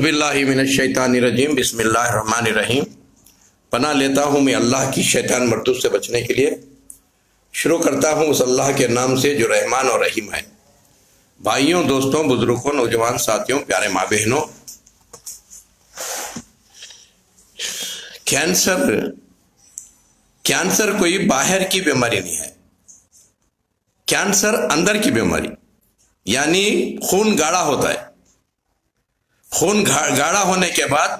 बिस्मिल्लाहिमिनश्शैतानिर्रजीम बिस्मिल्लाहिर्रहमानिर्रहीम। पनाह लेता हूँ मैं अल्लाह की शैतान मरदूद से बचने के लिए। शुरू करता हूँ उस अल्लाह के नाम से जो रहमान और रहीम है। भाइयों, दोस्तों, बुजुर्गों, नौजवान साथियों, प्यारे माँ बहनों, कैंसर कोई बाहर की बीमारी नहीं है। कैंसर अंदर की बीमारी, यानी खून गाढ़ा होता है। खून गाढ़ा होने के बाद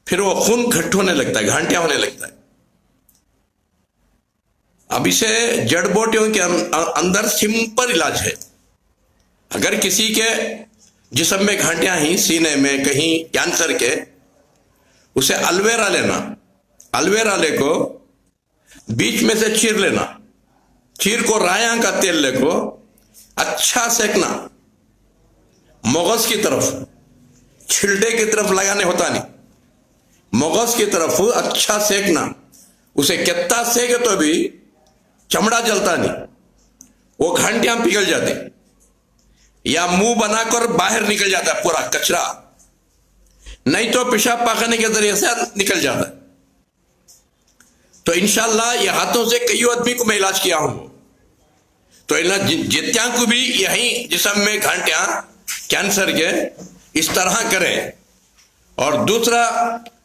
फिर वो खून घट्ट होने लगता है, घाटियां होने लगता है। अब इसे जड़ बूटियों के अंदर सिंपल इलाज है। अगर किसी के जिस्म में घाटियां ही, सीने में कहीं कैंसर के, उसे एलोवेरा लेना, एलोवेरा लेको बीच में से चीर लेना, चीर को राया का तेल लेको अच्छा सेकना, मगज की तरफ, छिलटे की तरफ लगाने होता नहीं, मगज की तरफ अच्छा सेकना। उसे कितना सेके तो भी चमड़ा जलता नहीं, वो घंटियां पिघल जाती, या मुंह बनाकर बाहर निकल जाता है पूरा कचरा, नहीं तो पेशाब पाखाने के जरिए से निकल जाता है। तो इंशाल्लाह ये हाथों से कई आदमी को मैं इलाज किया हूं। तो जित्या को भी यही जिस्म में घंटियां कैंसर के इस तरह करें। और दूसरा,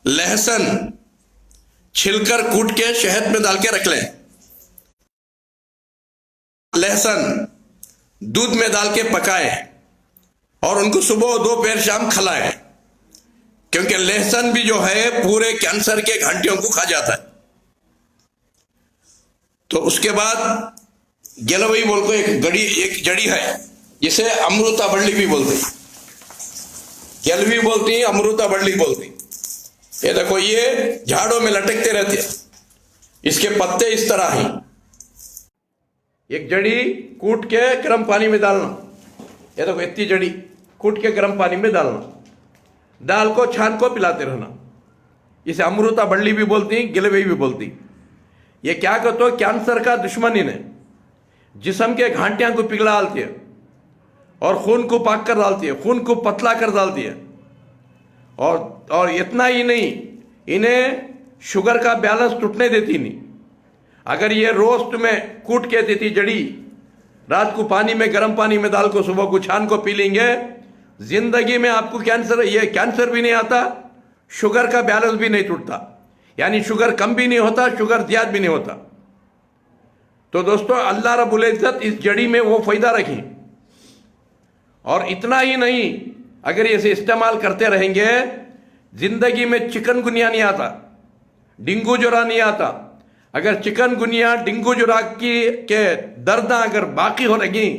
लहसुन छिलकर कूट के शहद में डाल के रख लें। लहसुन दूध में डाल के पकाएं और उनको सुबह, दोपहर, शाम खिलाएं, क्योंकि लहसुन भी जो है पूरे कैंसर के घंटियों को खा जाता है। तो उसके बाद गेलवई बोल को एक जड़ी है, जिसे अमृता बल्ली भी बोलते, गेलवी बोलती, अमृता बल्ली बोलती। ये देखो, ये झाड़ों में लटकते रहते हैं, इसके पत्ते इस तरह ही। एक जड़ी कूट के गर्म पानी में डालना, ये देखो इतनी जड़ी कूट के गर्म पानी में डालना, दाल को छान को पिलाते रहना। इसे अमृता बल्ली भी बोलती, गिलवई भी बोलती। ये क्या कहते हो, कैंसर का दुश्मन इन्हें जिस्म के घाटियां को पिघला डालती है और खून को पाक कर डालती है, खून को पतला कर डालती है। और इतना ही नहीं, इन्हें शुगर का बैलेंस टूटने देती नहीं। अगर ये रोज तुम्हें कूट के देती जड़ी, रात को पानी में, गर्म पानी में डाल को सुबह को छान को पी लेंगे, जिंदगी में आपको कैंसर भी नहीं आता, शुगर का बैलेंस भी नहीं टूटता, यानी शुगर कम भी नहीं होता, शुगर ज्यादा भी नहीं होता। तो दोस्तों, अल्लाह रब्बुल इज्जत इस जड़ी में वो फायदा रखी। और इतना ही नहीं, अगर इसे इस्तेमाल करते रहेंगे, जिंदगी में चिकनगुनिया नहीं आता, डेंगू ज्वरा नहीं आता। अगर चिकनगुनिया, डेंगू ज्वरा के दर्द अगर बाकी हो लगी,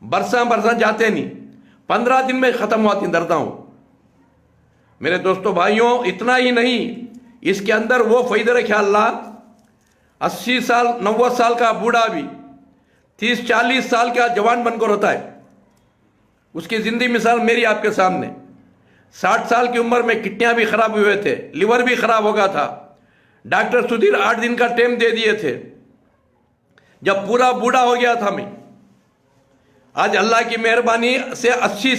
बरसा जाते नहीं, 15 दिन में खत्म होती दर्दा। मेरे दोस्तों, भाइयों, इतना ही नहीं, इसके अंदर वो फायदे रखे अल्लाह। 80 साल, 90 साल का बूढ़ा भी 30-40 साल का जवान बनकर होता है। उसकी जिंदगी मिसाल मेरी आपके सामने। 60 साल की उम्र में किडनियां भी खराब हुए थे, लिवर भी खराब हो गया था। डॉक्टर सुधीर 8 दिन का टाइम दे दिए थे। जब पूरा बूढ़ा हो गया था मैं, आज अल्लाह की मेहरबानी से 80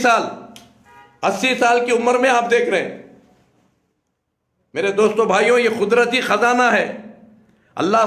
साल की उम्र में आप देख रहे हैं। मेरे दोस्तों, भाइयों, ये कुदरती खजाना है। अल्लाह